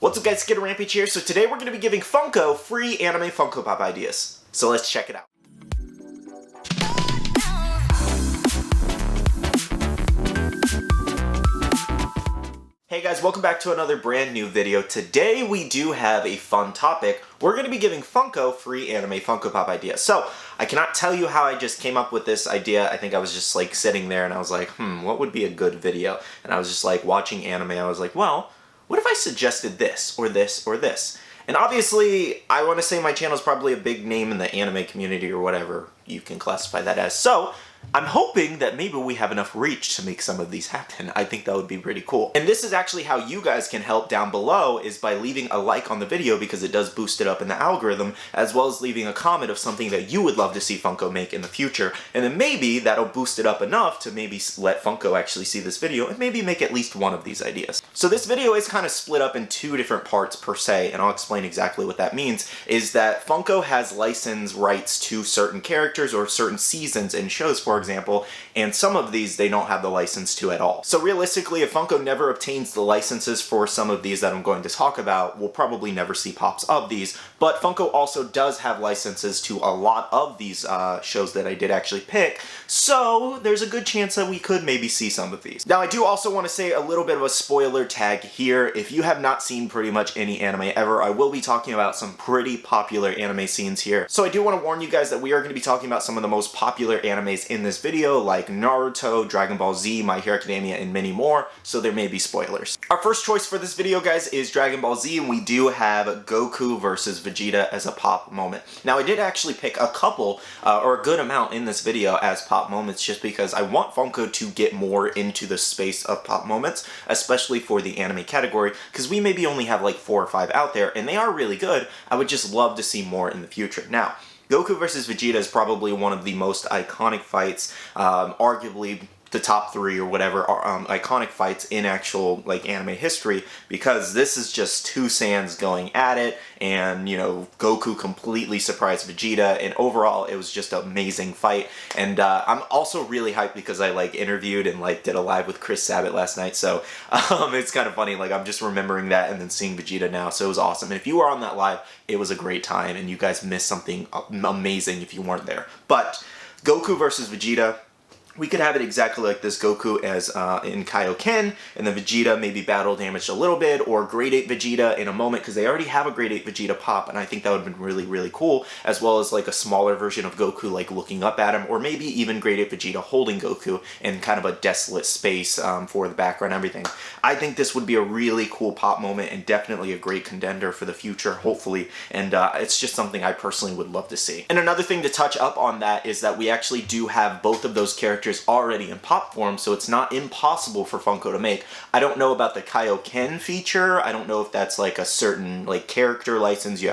What's up guys, Skittlerampage here. So today we're going to be giving Funko free anime Funko Pop ideas. So let's check it out. Hey guys, welcome back to another brand new video. Today we do have a fun topic. We're going to be giving Funko free anime Funko Pop ideas. So I cannot tell you how I just came up with this idea. I think I was just like sitting there and I was like, what would be a good video? And I was just like watching anime. I was like, well, what if I suggested this, or this, or this? And obviously, I want to say my channel is probably a big name in the anime community, or whatever you can classify that as. So, I'm hoping that maybe we have enough reach to make some of these happen. I think that would be pretty cool. And this is actually how you guys can help down below, is by leaving a like on the video, because it does boost it up in the algorithm, as well as leaving a comment of something that you would love to see Funko make in the future. And then maybe that'll boost it up enough to maybe let Funko actually see this video and maybe make at least one of these ideas. So this video is kind of split up in two different parts per se, and I'll explain exactly what that means, is that Funko has license rights to certain characters or certain seasons in shows, for example, and some of these they don't have the license to at all. So realistically, if Funko never obtains the licenses for some of these that I'm going to talk about, we'll probably never see pops of these, but Funko also does have licenses to a lot of these shows that I did actually pick, so there's a good chance that we could maybe see some of these. Now I do also want to say a little bit of a spoiler tag here. If you have not seen pretty much any anime ever, I will be talking about some pretty popular anime scenes here. So I do want to warn you guys that we are going to be talking about some of the most popular animes in this video, like Naruto, Dragon Ball Z, My Hero Academia, and many more, so there may be spoilers. Our first choice for this video, guys, is Dragon Ball Z, and we do have Goku versus Vegeta as a pop moment. Now, I did actually pick a couple, or a good amount in this video as pop moments, just because I want Funko to get more into the space of pop moments, especially for the anime category, because we maybe only have like 4 or 5 out there, and they are really good. I would just love to see more in the future. Now, Goku vs. Vegeta is probably one of the most iconic fights, arguably the top 3 or whatever iconic fights in actual like anime history, because this is just two Saiyans going at it, and you know, Goku completely surprised Vegeta, and overall it was just an amazing fight. And I'm also really hyped because I like interviewed and like did a live with Chris Sabat last night, so it's kind of funny, like I'm just remembering that and then seeing Vegeta now, so it was awesome. And if you were on that live, it was a great time, and you guys missed something amazing if you weren't there. But Goku versus Vegeta, we could have it exactly like this: Goku as in Kaioken, and then Vegeta maybe battle damaged a little bit, or Grade 8 Vegeta in a moment, because they already have a Grade 8 Vegeta pop, and I think that would have been really, really cool, as well as like a smaller version of Goku like looking up at him, or maybe even Grade 8 Vegeta holding Goku in kind of a desolate space for the background and everything. I think this would be a really cool pop moment, and definitely a great contender for the future, hopefully, and it's just something I personally would love to see. And another thing to touch up on that is that we actually do have both of those characters already in pop form, so it's not impossible for Funko to make. I don't know about the Kaioken feature. I don't know if that's like a certain like character license you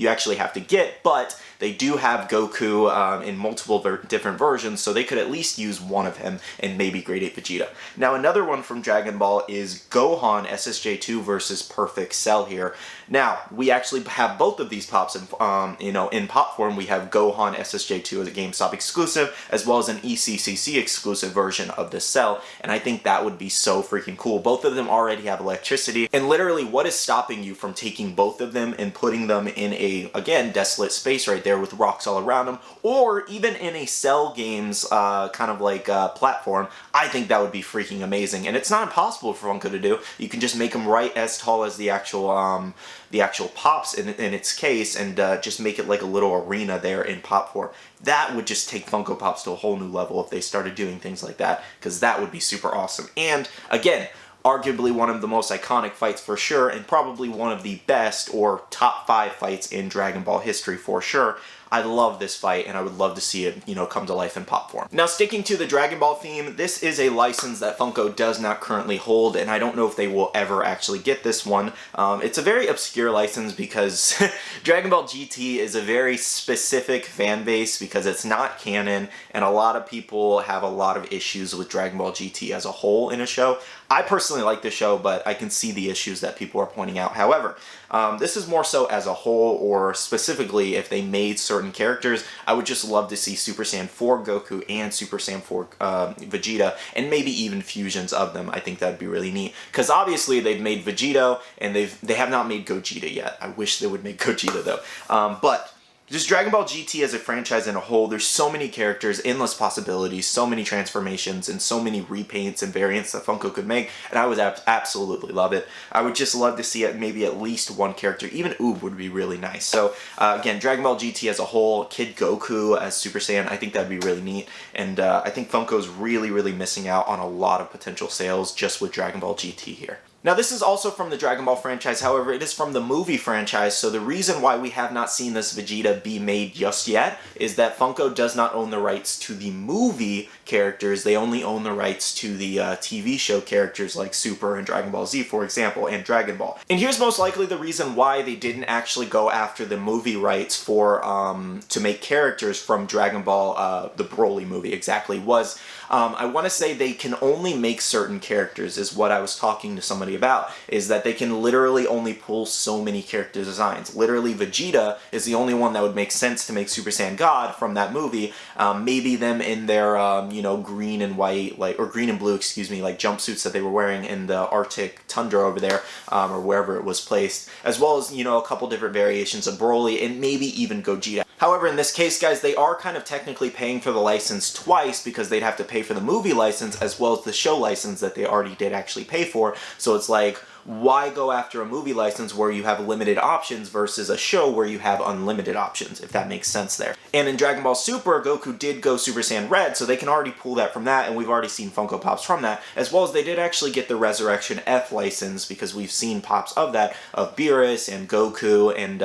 actually have to get, but they do have Goku in multiple different versions, so they could at least use one of him and maybe Grade 8 Vegeta. Now, another one from Dragon Ball is Gohan SSJ2 versus Perfect Cell here. Now, we actually have both of these pops in, in pop form. We have Gohan SSJ2 as a GameStop exclusive, as well as an ECCC exclusive version of the Cell, and I think that would be so freaking cool. Both of them already have electricity, and literally, what is stopping you from taking both of them and putting them in a, again, desolate space right there with rocks all around them, or even in a Cell Games kind of like platform? I think that would be freaking amazing, and it's not impossible for Funko to do. You can just make them right as tall as the actual pops in its case, and just make it like a little arena there in pop form. That would just take Funko Pops to a whole new level if they started doing things like that, because that would be super awesome. And again, arguably one of the most iconic fights for sure, and probably one of the best or top 5 fights in Dragon Ball history for sure. I love this fight, and I would love to see it, you know, come to life in pop form. Now, sticking to the Dragon Ball theme, this is a license that Funko does not currently hold, and I don't know if they will ever actually get this one. It's a very obscure license because Dragon Ball GT is a very specific fan base, because it's not canon, and a lot of people have a lot of issues with Dragon Ball GT as a whole in a show. I personally like the show, but I can see the issues that people are pointing out. However, this is more so as a whole, or specifically if they made certain certain characters. I would just love to see Super Saiyan 4 Goku and Super Saiyan 4 Vegeta, and maybe even fusions of them. I think that'd be really neat, because obviously they've made Vegito, and they have not made Gogeta yet. I wish they would make Gogeta though. But just Dragon Ball GT as a franchise in a whole, there's so many characters, endless possibilities, so many transformations, and so many repaints and variants that Funko could make, and I would absolutely love it. I would just love to see it, maybe at least one character. Even Oob would be really nice. So again, Dragon Ball GT as a whole, Kid Goku as Super Saiyan, I think that'd be really neat, and I think Funko's really missing out on a lot of potential sales just with Dragon Ball GT here. Now this is also from the Dragon Ball franchise, however it is from the movie franchise, so the reason why we have not seen this Vegeta be made just yet is that Funko does not own the rights to the movie characters, they only own the rights to the TV show characters like Super and Dragon Ball Z, for example, and Dragon Ball. And here's most likely the reason why they didn't actually go after the movie rights for to make characters from Dragon Ball, the Broly movie exactly, was I want to say they can only make certain characters, is what I was talking to somebody about, is that they can literally only pull so many character designs. Literally Vegeta is the only one that would make sense to make Super Saiyan God from that movie. Maybe them in their you know, green and white, like, or green and blue, excuse me, like jumpsuits that they were wearing in the Arctic tundra over there, or wherever it was placed, as well as, you know, a couple different variations of Broly and maybe even Gogeta. However, in this case, guys, they are kind of technically paying for the license twice, because they'd have to pay for the movie license as well as the show license that they already did actually pay for. So it's like, why go after a movie license where you have limited options versus a show where you have unlimited options, if that makes sense there. And in Dragon Ball Super, Goku did go Super Saiyan Red, so they can already pull that from that, and we've already seen Funko Pops from that, as well as they did actually get the Resurrection F license, because we've seen Pops of that, of Beerus and Goku, and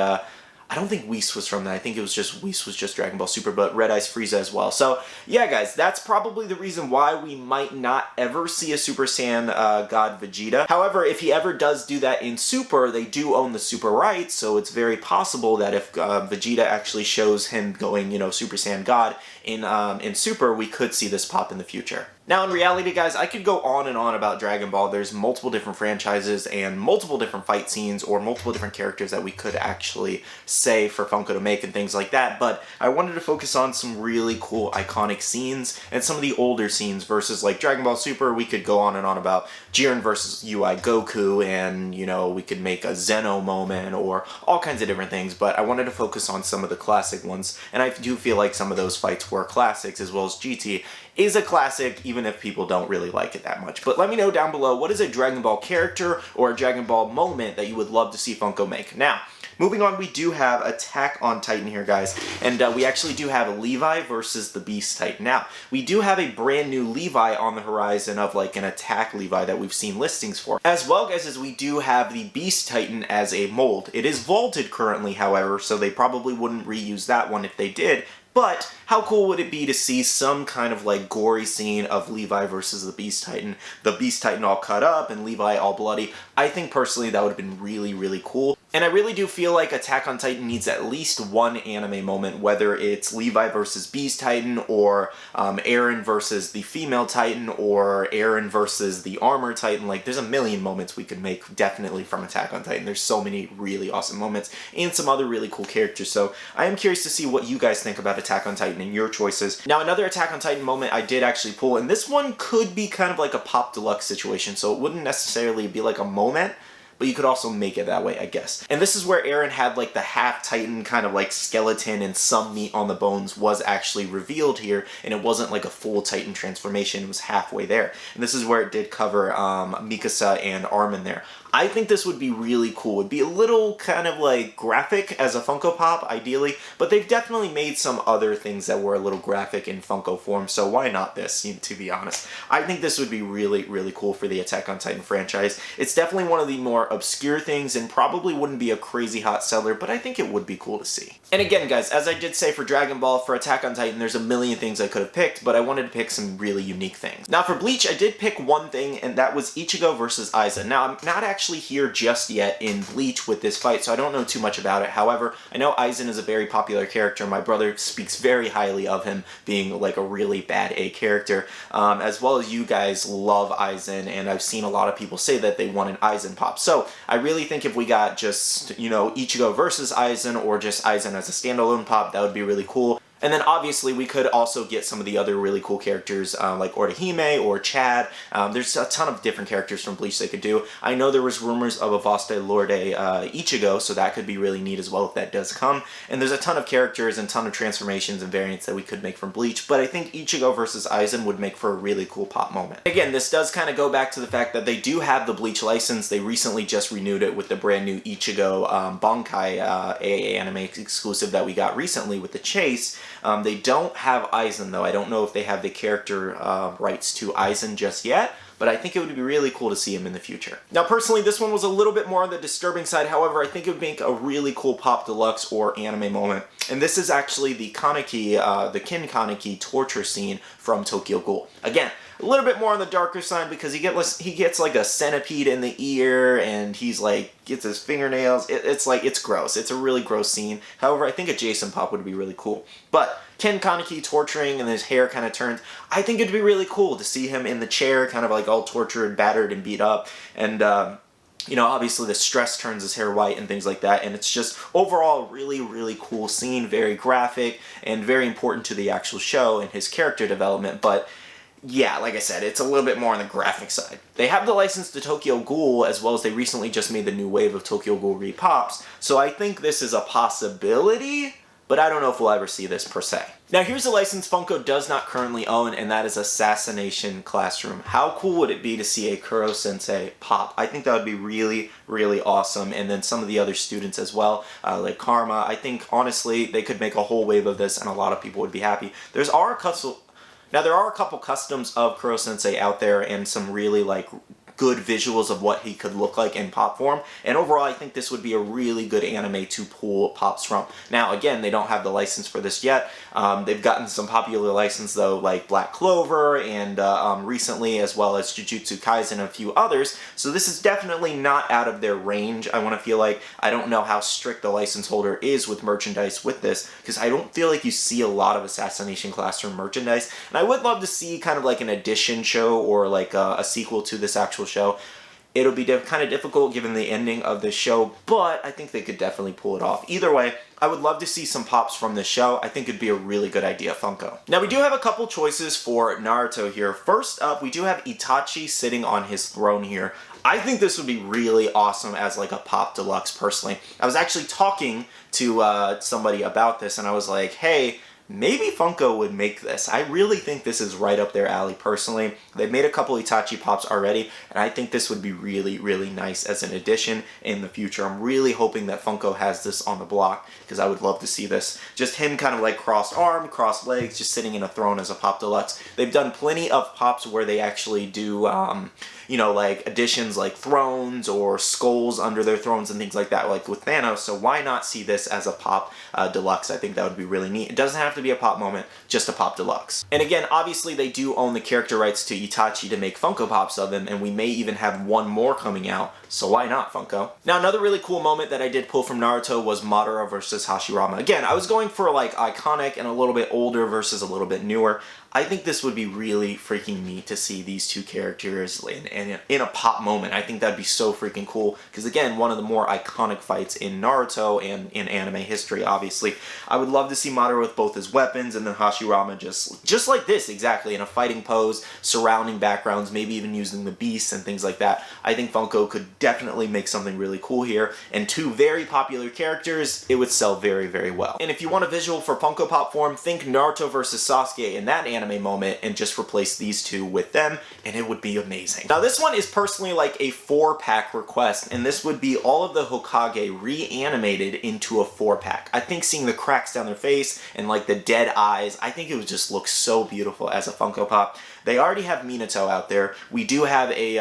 I don't think Whis was from that. I think it was just, Whis was just Dragon Ball Super, but Red Eyes Frieza as well. So, yeah, guys, that's probably the reason why we might not ever see a Super Saiyan God Vegeta. However, if he ever does do that in Super, they do own the Super rights, so it's very possible that if Vegeta actually shows him going, you know, Super Saiyan God in Super, we could see this pop in the future. Now, in reality, guys, I could go on and on about Dragon Ball. There's multiple different franchises and multiple different fight scenes or multiple different characters that we could actually say for Funko to make and things like that, but I wanted to focus on some really cool iconic scenes and some of the older scenes versus like Dragon Ball Super. We could go on and on about Jiren versus UI Goku, and, you know, we could make a Zeno moment or all kinds of different things, but I wanted to focus on some of the classic ones, and I do feel like some of those fights were classics, as well as GT is a classic, even if people don't really like it that much. But let me know down below, what is a Dragon Ball character or a Dragon Ball moment that you would love to see Funko make? Now, moving on, we do have Attack on Titan here, guys, and we actually do have Levi versus the Beast Titan. Now, we do have a brand new Levi on the horizon of like an Attack Levi that we've seen listings for. As well, guys, as we do have the Beast Titan as a mold. It is vaulted currently, however, so they probably wouldn't reuse that one if they did. But how cool would it be to see some kind of like gory scene of Levi versus the Beast Titan all cut up and Levi all bloody? I think personally that would have been really cool. And I really do feel like Attack on Titan needs at least one anime moment, whether it's Levi versus Beast Titan, or Eren versus the female Titan, or Eren versus the Armor Titan. Like, there's a million moments we could make definitely from Attack on Titan. There's so many really awesome moments and some other really cool characters. So I am curious to see what you guys think about Attack on Titan and your choices. Now, another Attack on Titan moment I did actually pull, and this one could be kind of like a Pop Deluxe situation, so it wouldn't necessarily be like a moment, but you could also make it that way, I guess. And this is where Eren had like the half Titan kind of like skeleton and some meat on the bones was actually revealed here, and it wasn't like a full Titan transformation, it was halfway there. And this is where it did cover Mikasa and Armin there. I think this would be really cool. It'd be a little kind of like graphic as a Funko Pop, ideally, but they've definitely made some other things that were a little graphic in Funko form, so why not this, to be honest? I think this would be really cool for the Attack on Titan franchise. It's definitely one of the more obscure things and probably wouldn't be a crazy hot seller, but I think it would be cool to see. And again, guys, as I did say for Dragon Ball, for Attack on Titan, there's a million things I could have picked, but I wanted to pick some really unique things. Now, for Bleach, I did pick one thing, and that was Ichigo versus Aiza. Now, I'm not actually actually here just yet in Bleach with this fight, so I don't know too much about it. However, I know Aizen is a very popular character. My brother speaks very highly of him being like a really bad A character, as well as you guys love Aizen, and I've seen a lot of people say that they want an Aizen pop. So I really think if we got just, you know, Ichigo versus Aizen, or just Aizen as a standalone pop, that would be really cool. And then obviously we could also get some of the other really cool characters like Orihime or Chad. There's a ton of different characters from Bleach they could do. I know there was rumors of a Vaste Lorde Ichigo, so that could be really neat as well if that does come. And there's a ton of characters and ton of transformations and variants that we could make from Bleach, but I think Ichigo versus Aizen would make for a really cool pop moment. Again, this does kind of go back to the fact that they do have the Bleach license. They recently just renewed it with the brand new Ichigo Bankai AA anime exclusive that we got recently with the Chase. They don't have Aizen though. I don't know if they have the character rights to Aizen just yet, but I think it would be really cool to see him in the future. Now personally, this one was a little bit more on the disturbing side. However, I think it would make a really cool pop deluxe or anime moment. And this is actually the Kaneki, the Kin Kaneki torture scene from Tokyo Ghoul. Again, a little bit more on the darker side because he gets like a centipede in the ear, and he's like gets his fingernails. It's gross. It's a really gross scene. However, I think a Jason pop would be really cool. But Ken Kaneki torturing and his hair kind of turns, I think it'd be really cool to see him in the chair, kind of like all tortured, battered, and beat up. And you know, obviously the stress turns his hair white and things like that, and it's just overall a really, really cool scene, very graphic, and very important to the actual show and his character development. But yeah, like I said, it's a little bit more on the graphic side. They have the license to Tokyo Ghoul, as well as they recently just made the new wave of Tokyo Ghoul re-pops, so I think this is a possibility, but I don't know if we'll ever see this per se. Now here's a license Funko does not currently own, and that is Assassination Classroom. How cool would it be to see a Kuro-sensei pop? I think that would be really, really awesome, and then some of the other students as well, like Karma. I think, honestly, they could make a whole wave of this, and a lot of people would be happy. There are a couple customs of Kuro-sensei out there, and some really, like, good visuals of what he could look like in pop form, and overall I think this would be a really good anime to pull pops from. Now again, they don't have the license for this yet. They've gotten some popular license though, like Black Clover and recently, as well as Jujutsu Kaisen and a few others, so this is definitely not out of their range. I want to feel like, I don't know how strict the license holder is with merchandise with this, because I don't feel like you see a lot of Assassination Classroom merchandise, and I would love to see kind of like an edition show or like a sequel to this actual show. It'll be kind of difficult given the ending of the show, but I think they could definitely pull it off. Either way, I would love to see some pops from this show. I think it'd be a really good idea, Funko. Now we do have a couple choices for Naruto here. First up, we do have Itachi sitting on his throne here. I think this would be really awesome as like a pop deluxe personally. I was actually talking to somebody about this, and I was like, hey, maybe Funko would make this. I really think this is right up their alley personally. They've made a couple Itachi pops already, and I think this would be really, really nice as an addition in the future. I'm really hoping that Funko has this on the block, because I would love to see this. Just him kind of like crossed arm, crossed legs, just sitting in a throne as a pop deluxe. They've done plenty of pops where they actually do you know, like additions like thrones or skulls under their thrones and things like that, like with Thanos, so why not see this as a pop deluxe? I think that would be really neat. It doesn't have to be a pop moment, just a pop deluxe. And again, obviously they do own the character rights to Itachi to make Funko Pops of him, and we may even have one more coming out, so why not, Funko? Now another really cool moment that I did pull from Naruto was Madara versus Hashirama. Again, I was going for like iconic and a little bit older versus a little bit newer. I think this would be really freaking neat to see these two characters in a pop moment. I think that'd be so freaking cool, because again, one of the more iconic fights in Naruto and in anime history, obviously. I would love to see Madara with both his weapons, and then Hashirama just like this, exactly, in a fighting pose, surrounding backgrounds, maybe even using the beasts and things like that. I think Funko could definitely make something really cool here, and two very popular characters, it would sell very, very well. And if you want a visual for Funko Pop form, think Naruto versus Sasuke in that anime moment and just replace these two with them, and it would be amazing. Now this one is personally like a 4-pack request, and this would be all of the Hokage reanimated into a 4-pack. I think seeing the cracks down their face and like the dead eyes, I think it would just look so beautiful as a Funko Pop. They already have Minato out there. We do have a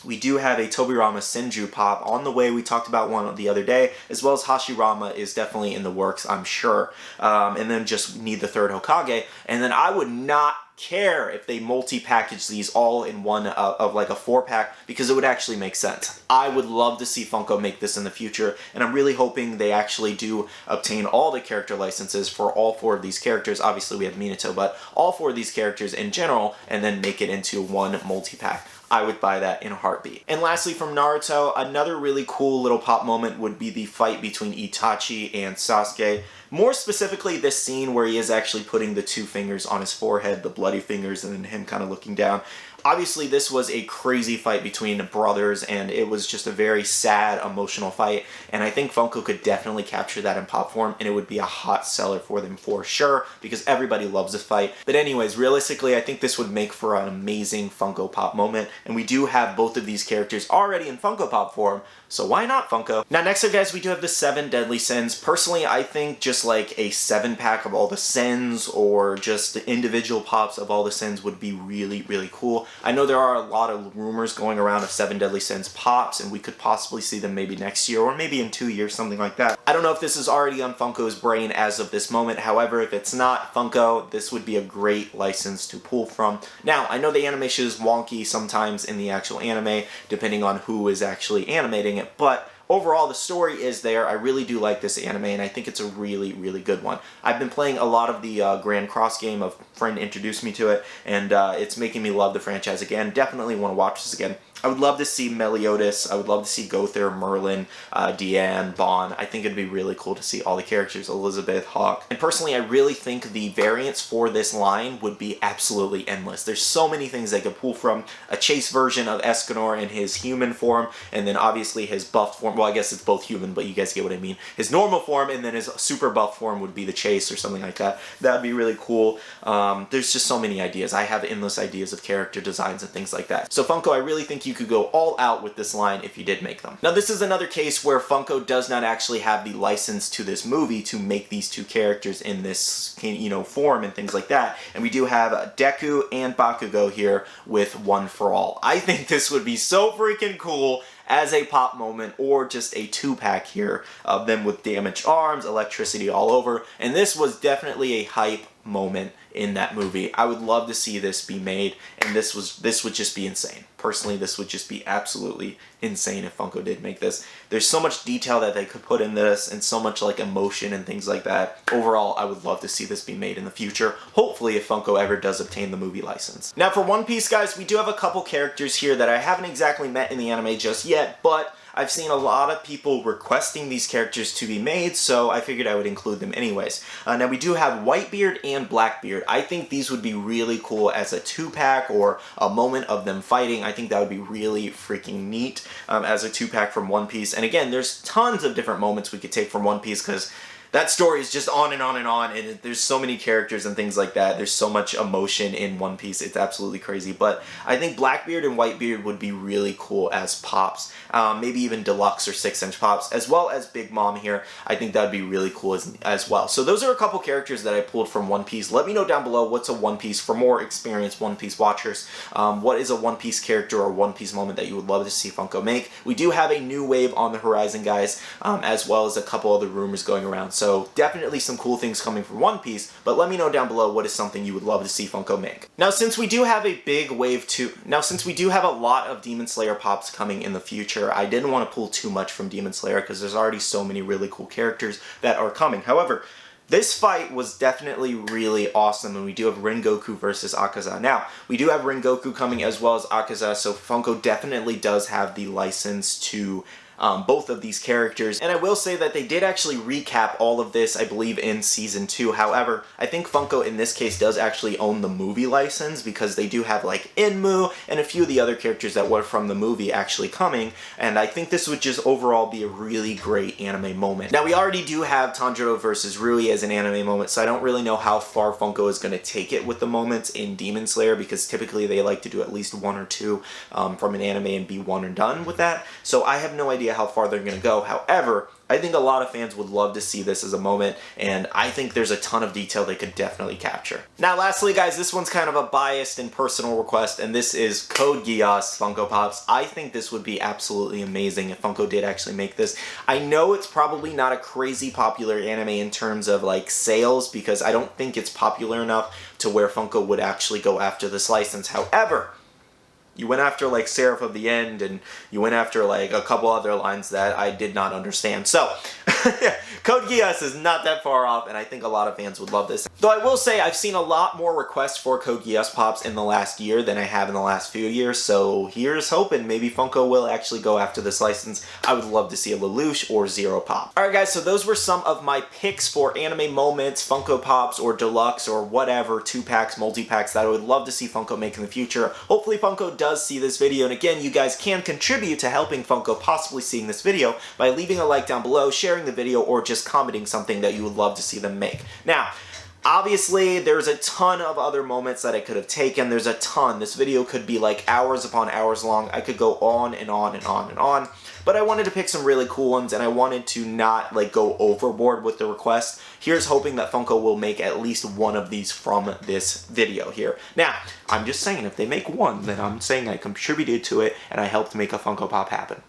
We do have a Tobirama Senju pop on the way. We talked about one the other day, as well as Hashirama is definitely in the works, I'm sure. And then just need the third Hokage. And then I would not care if they multi-package these all in one of like a 4-pack, because it would actually make sense. I would love to see Funko make this in the future, and I'm really hoping they actually do obtain all the character licenses for all 4 of these characters. Obviously we have Minato, but all 4 of these characters in general, and then make it into one multi-pack. I would buy that in a heartbeat. And lastly, from Naruto, another really cool little pop moment would be the fight between Itachi and Sasuke. More specifically, this scene where he is actually putting the 2 fingers on his forehead, the bloody fingers, and then him kind of looking down. Obviously, this was a crazy fight between brothers, and it was just a very sad, emotional fight, and I think Funko could definitely capture that in pop form, and it would be a hot seller for them for sure, because everybody loves this fight. But anyways, realistically, I think this would make for an amazing Funko Pop moment, and we do have both of these characters already in Funko Pop form, so why not, Funko? Now, next up, guys, we do have the 7 Deadly Sins. Personally, I think just like a 7-pack of all the sins, or just the individual pops of all the sins would be really, really cool. I know there are a lot of rumors going around of 7 Deadly Sins pops, and we could possibly see them maybe next year, or maybe in 2 years, something like that. I don't know if this is already on Funko's brain as of this moment. However, if it's not, Funko, this would be a great license to pull from. Now, I know the animation is wonky sometimes in the actual anime, depending on who is actually animating it, but overall, the story is there. I really do like this anime, and I think it's a really, really good one. I've been playing a lot of the Grand Cross game. A friend introduced me to it, and it's making me love the franchise again. Definitely want to watch this again. I would love to see Meliodas. I would love to see Gother, Merlin, Deanne, Bon. I think it'd be really cool to see all the characters, Elizabeth, Hawk. And personally, I really think the variants for this line would be absolutely endless. There's so many things they could pull from. A Chase version of Escanor in his human form, and then obviously his buffed form. Well, I guess it's both human, but you guys get what I mean. His normal form, and then his super buff form would be the Chase or something like that. That'd be really cool. There's just so many ideas. I have endless ideas of character designs and things like that. So Funko, I really think you could go all out with this line if you did make them. Now, this is another case where Funko does not actually have the license to this movie to make these 2 characters in this, you know, form and things like that. And we do have Deku and Bakugo here with One for All. I think this would be so freaking cool as a pop moment, or just a 2-pack here of them with damaged arms, electricity all over. And this was definitely a hype moment in that movie. I would love to see this be made, and this would just be insane. Personally, this would just be absolutely insane if Funko did make this. There's so much detail that they could put in this, and so much like emotion and things like that. Overall, I would love to see this be made in the future, hopefully if Funko ever does obtain the movie license. Now for One Piece, guys, we do have a couple characters here that I haven't exactly met in the anime just yet, but I've seen a lot of people requesting these characters to be made, so I figured I would include them anyways. Now we do have Whitebeard and Blackbeard. I think these would be really cool as a 2-pack or a moment of them fighting. I think that would be really freaking neat as a 2-pack from One Piece. And again, there's tons of different moments we could take from One Piece, because that story is just on and on and on, and there's so many characters and things like that. There's so much emotion in One Piece. It's absolutely crazy. But I think Blackbeard and Whitebeard would be really cool as pops. Maybe even deluxe or 6-inch pops, as well as Big Mom here. I think that would be really cool as well. So those are a couple characters that I pulled from One Piece. Let me know down below what's a One Piece, for more experienced One Piece watchers. What is a One Piece character or One Piece moment that you would love to see Funko make? We do have a new wave on the horizon, guys, as well as a couple other rumors going around. So definitely some cool things coming from One Piece, but let me know down below what is something you would love to see Funko make. Now, since we do have a big wave since we do have a lot of Demon Slayer pops coming in the future, I didn't want to pull too much from Demon Slayer because there's already so many really cool characters that are coming. However, this fight was definitely really awesome, and we do have Rengoku versus Akaza. Now, we do have Rengoku coming as well as Akaza, so Funko definitely does have the license to both of these characters. And I will say that they did actually recap all of this, I believe, in Season 2. However, I think Funko in this case does actually own the movie license, because they do have like Inmu and a few of the other characters that were from the movie actually coming, and I think this would just overall be a really great anime moment. Now, we already do have Tanjiro versus Rui as an anime moment, so I don't really know how far Funko is going to take it with the moments in Demon Slayer, because typically they like to do at least 1 or 2 from an anime and be one and done with that. So I have no idea idea how far they're going to go. However, I think a lot of fans would love to see this as a moment, and I think there's a ton of detail they could definitely capture. Now, lastly, guys, this one's kind of a biased and personal request, and this is Code Geass Funko Pops. I think this would be absolutely amazing if Funko did actually make this. I know it's probably not a crazy popular anime in terms of like sales, because I don't think it's popular enough to where Funko would actually go after this license. However, you went after like Seraph of the End, and you went after like a couple other lines that I did not understand. So, Code Geass is not that far off, and I think a lot of fans would love this. Though I will say I've seen a lot more requests for Code Geass Pops in the last year than I have in the last few years, so here's hoping maybe Funko will actually go after this license. I would love to see a Lelouch or Zero Pop. Alright guys, so those were some of my picks for anime moments, Funko Pops, or deluxe, or whatever, 2-packs, multi-packs that I would love to see Funko make in the future. Hopefully Funko does see this video, and again, you guys can contribute to helping Funko possibly seeing this video by leaving a like down below, sharing the video, or just commenting something that you would love to see them make. Now, obviously, there's a ton of other moments that I could have taken. There's a ton. This video could be like hours upon hours long. I could go on and on and on and on. But I wanted to pick some really cool ones, and I wanted to not like go overboard with the request. Here's hoping that Funko will make at least one of these from this video here. Now, I'm just saying, if they make one, then I'm saying I contributed to it and I helped make a Funko Pop happen.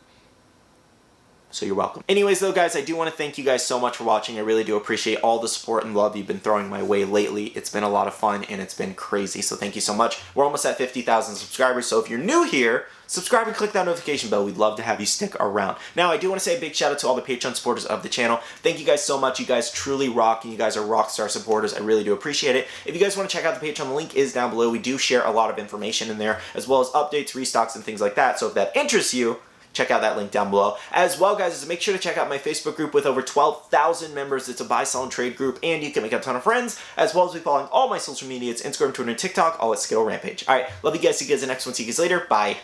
So you're welcome. Anyways though, guys, I do want to thank you guys so much for watching. I really do appreciate all the support and love you've been throwing my way lately. It's been a lot of fun and it's been crazy, so thank you so much. We're almost at 50,000 subscribers, so if you're new here, subscribe and click that notification bell. We'd love to have you stick around. Now, I do want to say a big shout out to all the Patreon supporters of the channel. Thank you guys so much. You guys truly rock, and you guys are rock star supporters. I really do appreciate it. If you guys want to check out the Patreon, the link is down below. We do share a lot of information in there, as well as updates, restocks, and things like that. So if that interests you, check out that link down below. As well, guys, make sure to check out my Facebook group with over 12,000 members. It's a buy, sell, and trade group, and you can make a ton of friends, as well as be following all my social media. It's Instagram, Twitter, and TikTok, all at Skittlerampage. All right, love you guys. See you guys in the next one. See you guys later. Bye.